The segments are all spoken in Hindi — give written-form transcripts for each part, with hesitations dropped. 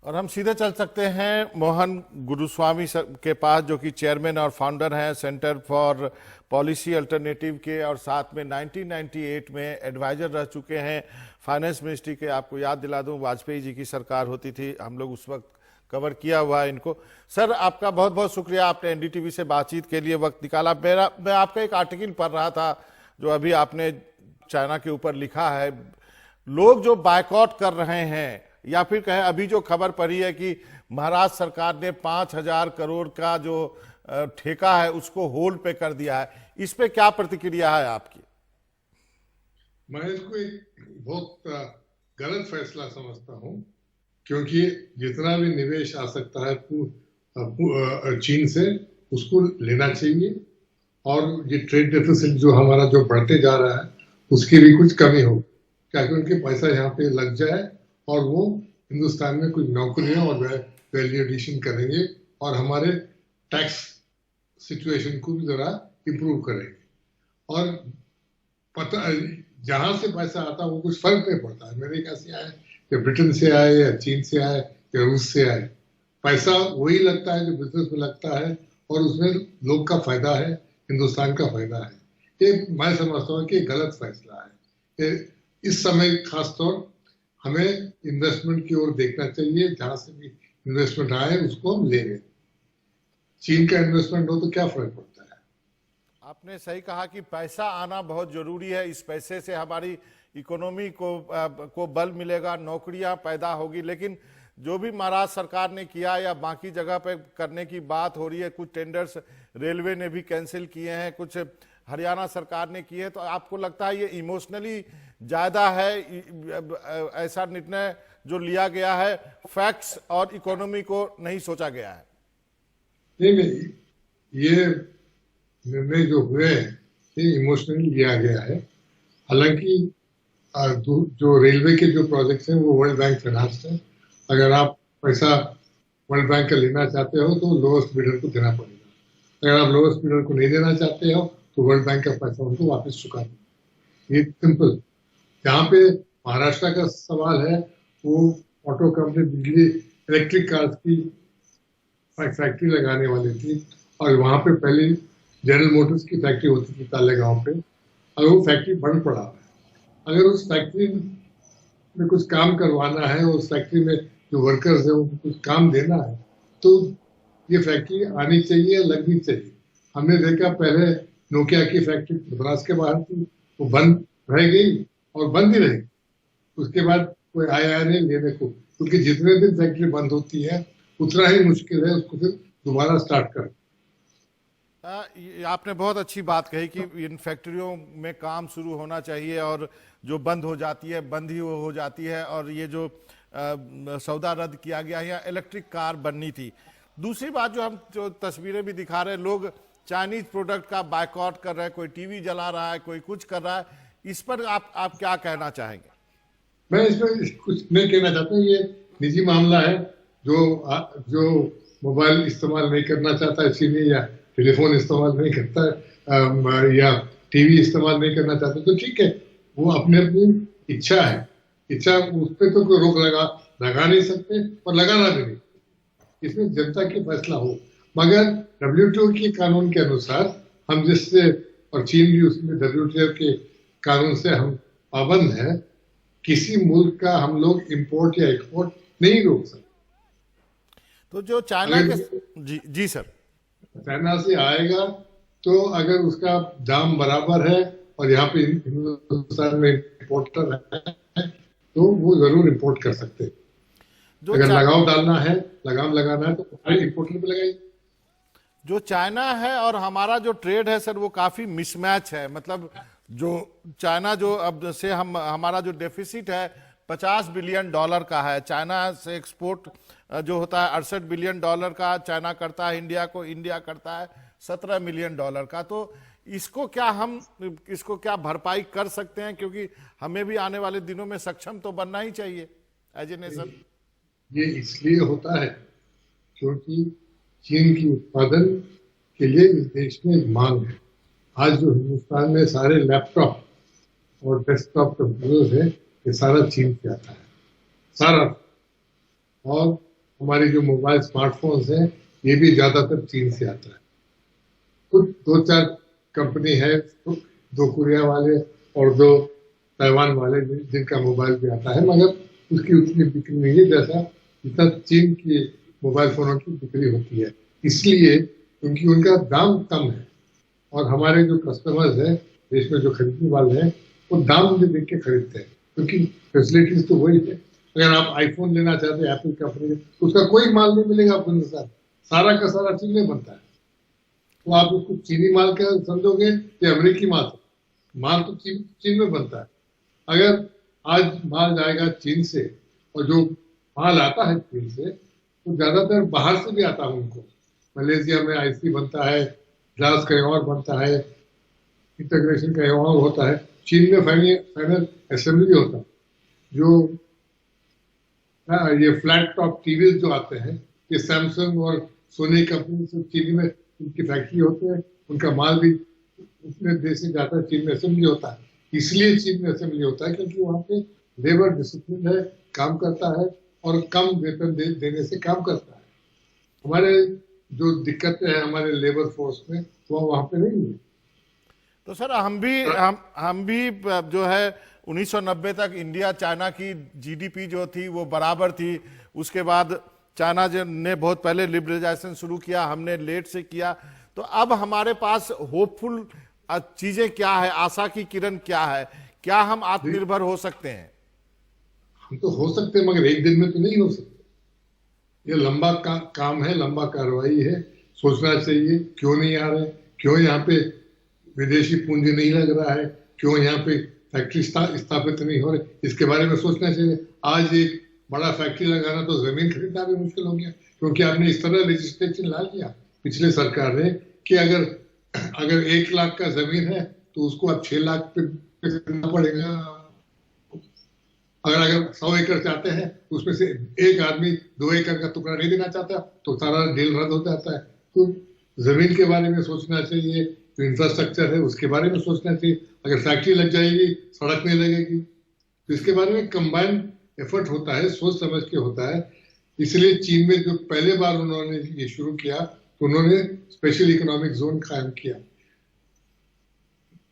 और हम सीधे चल सकते हैं मोहन गुरुस्वामी के पास, जो कि चेयरमैन और फाउंडर हैं सेंटर फॉर पॉलिसी अल्टरनेटिव के, और साथ में 1998 में एडवाइजर रह चुके हैं फाइनेंस मिनिस्ट्री के। आपको याद दिला दूं, वाजपेयी जी की सरकार होती थी, हम लोग उस वक्त कवर किया हुआ है इनको। सर, आपका बहुत बहुत शुक्रिया, आपने एनडीटीवी से बातचीत के लिए वक्त निकाला। मैं आपका एक आर्टिकल पढ़ रहा था जो अभी आपने चाइना के ऊपर लिखा है। लोग जो बायकॉट कर रहे हैं, या फिर कहें अभी जो खबर पड़ी है कि महाराष्ट्र सरकार ने 5,000 करोड़ का जो ठेका है उसको होल्ड पे कर दिया है, इस पे क्या प्रतिक्रिया है आपकी? मैं इसको एक बहुत गलत फैसला समझता हूं, क्योंकि जितना भी निवेश आ सकता है चीन से उसको लेना चाहिए, और ये ट्रेड डेफिसिट जो हमारा जो बढ़ते जा रहा है उसकी भी कुछ कमी हो, ताकि उनके पैसा यहाँ पे लग जाए और वो हिंदुस्तान में कुछ नौकरियां और वैल्यू एडिशन करेंगे और हमारे टैक्स सिचुएशन को भी जरा इम्प्रूव करेंगे। और पता जहां से पैसा आता है वो कुछ फर्क नहीं पड़ता है, अमेरिका से आए या ब्रिटेन से आए या चीन से आए या रूस से आए, पैसा वही लगता है जो बिजनेस में लगता है, और उसमें लोग का फायदा है, हिंदुस्तान का फायदा है। ये मैं समझता हूँ कि गलत फैसला है। इस समय खासतौर हमें इन्वेस्टमेंट की ओर देखना चाहिए, जहां से भी इन्वेस्टमेंट आए उसको हम लेंगे। चीन का इन्वेस्टमेंट हो तो क्या फर्क पड़ता है। आपने सही कहा कि पैसा आना बहुत जरूरी है, इस पैसे से हमारी इकोनॉमी को बल मिलेगा, नौकरियां पैदा होगी। लेकिन जो भी महाराष्ट्र सरकार ने किया या बाकी जगह पे करने की बात हो रही है, कुछ टेंडर्स रेलवे ने भी कैंसिल किए हैं, कुछ हरियाणा सरकार ने किए, तो आपको लगता है ये इमोशनली ज्यादा है, ऐसा निर्णय जो लिया गया है, फैक्ट्स और इकोनॉमी को नहीं सोचा गया है? नहीं, ये निर्णय जो हुए ये इमोशनली लिया गया है। हालांकि जो रेलवे के जो प्रोजेक्ट्स हैं वो वर्ल्ड बैंक फाइनेंस है। अगर आप पैसा वर्ल्ड बैंक का लेना चाहते हो तो लोएस्ट बिडर को देना पड़ेगा। अगर आप लोएस्ट बिडर को नहीं देना चाहते हो तो वर्ल्ड बैंक का पैसा उनको वापस चुका देना। ये सिंपल। जहाँ पे महाराष्ट्र का सवाल है वो ऑटो कंपनी बिजली इलेक्ट्रिक कार्स की फैक्ट्री लगाने वाली थी, और वहां पे पहले जनरल मोटर्स की फैक्ट्री होती थी तालेगांव पे। अगर वो फैक्ट्री बंद पड़ा है, अगर उस फैक्ट्री में कुछ काम करवाना है, उस फैक्ट्री में जो वर्कर्स है उनको कुछ काम देना है, तो ये फैक्ट्री आनी चाहिए, लगनी चाहिए। हमने देखा पहले नोकिया की फैक्ट्री मद्रास के बाहर थी, वो बंद रह गई और बंद ही रही। उसके बाद कोई आया नहीं लेने को, क्योंकि जितने दिन फैक्ट्री बंद होती है उतना ही मुश्किल है उसको फिर दोबारा स्टार्ट कर। आपने बहुत अच्छी बात कही कि इन फैक्ट्रियों में काम शुरू होना चाहिए, और जो बंद हो जाती है बंद ही हो जाती है। और ये जो सौदा रद्द किया गया है, इलेक्ट्रिक कार बननी थी। दूसरी बात, जो तस्वीरें भी दिखा रहे हैं, लोग चाइनीज प्रोडक्ट का बायकॉट कर रहे हैं, कोई टीवी जला रहा है, कोई कुछ कर रहा है, इस पर आप क्या कहना चाहेंगे? मैं इसमें कुछ नहीं कहना चाहता, ये निजी मामला है। जो मोबाइल इस्तेमाल नहीं करना चाहता है चीनी, या टेलीफोन इस्तेमाल नहीं करता है, या टीवी इस्तेमाल नहीं करना चाहता, तो ठीक है, वो अपने अपनी इच्छा है। इच्छा, उस पर तो कोई रोक लगा नहीं सकते और लगाना भी नहीं। इसमें जनता की फैसला हो। मगर WTO के कानून के अनुसार हम जिससे, और चीन भी उसमें WTO के कानून से हम पाबंद है, किसी मुल्क का हम लोग इंपोर्ट या एक्सपोर्ट नहीं रोक सकते। तो जो चाइना के जी सर, चाइना से आएगा तो अगर उसका दाम बराबर है और यहाँ पे हिंदुस्तान में इंपोर्टर है तो वो जरूर इंपोर्ट कर सकते हैं। अगर लगाम डालना है, लगाम लगाना है तो इंपोर्टर पे लगाइए। जो चाइना है और हमारा जो ट्रेड है सर, वो काफी मिसमैच है। मतलब जो चाइना, जो अब से हमारा जो डेफिसिट है $50 बिलियन का है, चाइना से एक्सपोर्ट जो होता है $68 बिलियन का चाइना करता है इंडिया को, इंडिया करता है $17 मिलियन का। तो इसको क्या भरपाई कर सकते हैं? क्योंकि हमें भी आने वाले दिनों में सक्षम तो बनना ही चाहिए एज ए नेशन। ये इसलिए होता है क्योंकि चीन की उत्पादन के लिए इस देश में मांग है। आज जो हिंदुस्तान में सारे लैपटॉप और डेस्कटॉप कंप्यूटर है, ये सारा चीन से आता है, सारा। और हमारे जो मोबाइल स्मार्टफोन्स हैं ये भी ज्यादातर चीन से आता है। कुछ 2-4 कंपनी है, दो कोरिया वाले और दो ताइवान वाले जिनका मोबाइल भी आता है, मगर उसकी उतनी बिक्री नहीं है जैसा जितना चीन की मोबाइल फोनों की बिक्री होती है। इसलिए क्योंकि उनका दाम कम है और हमारे जो कस्टमर्स हैं देश में जो खरीदने वाले हैं वो दाम भी देख के खरीदते हैं, क्योंकि फैसिलिटीज तो वही है। अगर आप आईफोन लेना चाहते हैं एप्पल कंपनी तो उसका कोई माल नहीं मिलेगा आपको हिंदुस्तान, सारा का सारा चीन में बनता है। तो आप उसको चीनी माल का समझोगे या अमेरिकी माल? माल तो चीन में बनता है। अगर आज माल जाएगा चीन से और जो माल आता है चीन से तो ज्यादातर बाहर से भी आता है उनको। मलेशिया में आईसी बनता है, ग्लास कहीं और बनता है, इंटीग्रेशन कहीं और होता है। चीन में फाइनल असेंबली होता है। जो ये फ्लैट टॉप टीवी जो आते हैं ये सैमसंग और सोनी कंपनी से चीन में उनकी फैक्ट्री होते हैं, उनका माल भी उतने देश से जाता है, चीन में असेंबली होता है। इसलिए चीन में असेंबली होता है क्योंकि वहां पे लेबर डिसिप्लिन है, काम करता है और कम वेतन देने से काम करता है। हमारे जो दिक्कतें हैं हमारे लेबर फोर्स में वो वहां पे नहीं है। तो सर हम भी जो है 1990 तक इंडिया चाइना की जीडीपी जो थी वो बराबर थी। उसके बाद चाइना ने बहुत पहले लिबरलाइजेशन शुरू किया, हमने लेट से किया। तो अब हमारे पास होपफुल चीजें क्या है, आशा की किरण क्या है? क्या हम आत्मनिर्भर हो सकते हैं? हम तो हो सकते हैं मगर एक दिन में तो नहीं हो सकते। ये लंबा काम है, लंबा कार्रवाई है। सोचना चाहिए क्यों नहीं आ रहे, क्यों यहाँ पे विदेशी पूंजी नहीं लग रहा है, क्यों यहाँ पे फैक्ट्री स्थापित नहीं हो रही, इसके बारे में सोचना चाहिए। आज एक बड़ा फैक्ट्री लगाना तो जमीन खरीदना भी मुश्किल हो गया, क्योंकि आपने इस तरह लेजिस्लेशन ला लिया पिछले सरकार ने कि अगर 1 लाख का जमीन है तो उसको अब 6 लाख पे करना पड़ेगा। अगर 100 एकड़ चाहते हैं तो उसमें से एक आदमी 2 एकड़ का टुकड़ा नहीं देना चाहता तो सारा डील रद्द हो जाता है। तो जमीन के बारे में सोचना चाहिए, जो इंफ्रास्ट्रक्चर है उसके बारे में सोचना चाहिए। अगर फैक्ट्री लग जाएगी, सड़क नहीं लगेगी, तो इसके बारे में कंबाइंड एफर्ट होता है, सोच समझ के होता है। इसलिए चीन में जो पहले बार उन्होंने ये शुरू किया तो उन्होंने स्पेशल इकोनॉमिक जोन कायम किया।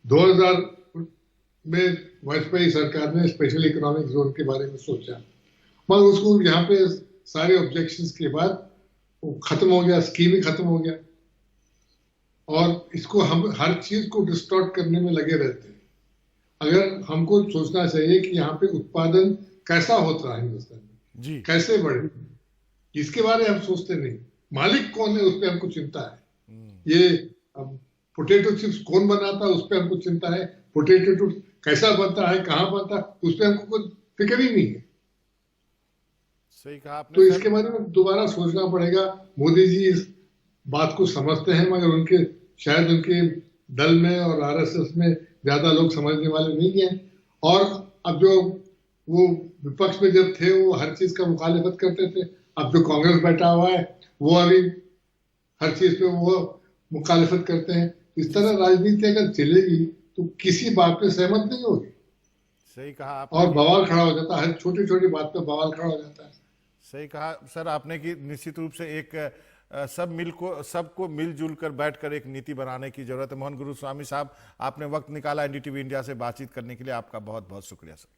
2000 में वाजपेयी सरकार ने स्पेशल इकोनॉमिक जोन के बारे में सोचा, मगर उसको यहाँ पे सारे ऑब्जेक्शंस के बाद वो खत्म हो गया, स्कीम ही खत्म हो गया। और इसको हम हर चीज को डिस्टॉर्ट करने में लगे रहते हैं। अगर हमको सोचना चाहिए कि यहाँ पे उत्पादन कैसा होता है हिंदुस्तान में जी, कैसे बढ़े, इसके बारे में हम सोचते नहीं। मालिक कौन है उस पर हमको चिंता है। ये पोटैटो चिप्स कौन बनाता है उस पर हमको चिंता है। पोटैटो चिप्स कैसा बनता है, कहाँ बनता है, उस पर हमको कोई फिक्र ही नहीं है। सही कहा आपने। तो इसके बारे में दोबारा सोचना पड़ेगा। मोदी जी इस बात को समझते हैं मगर शायद उनके दल में और आरएसएस में ज्यादा लोग समझने वाले नहीं है। और अब जो वो विपक्ष में जब थे वो हर चीज का मुखालिफत करते थे, अब जो कांग्रेस बैठा हुआ है वो अभी हर चीज पे वो मुखालिफत करते हैं। इस तरह राजनीति अगर चलेगी तो किसी बात पे सहमत नहीं होगी। सही कहा आपने। और बवाल खड़ा हो जाता है, हर छोटी छोटी बात पे बवाल खड़ा हो जाता है। सही कहा सर आपने कि निश्चित रूप से एक सबको मिलजुल कर बैठकर एक नीति बनाने की जरूरत है। मोहन गुरुस्वामी साहब, आपने वक्त निकाला एनडीटीवी इंडिया से बातचीत करने के लिए, आपका बहुत बहुत शुक्रिया सर।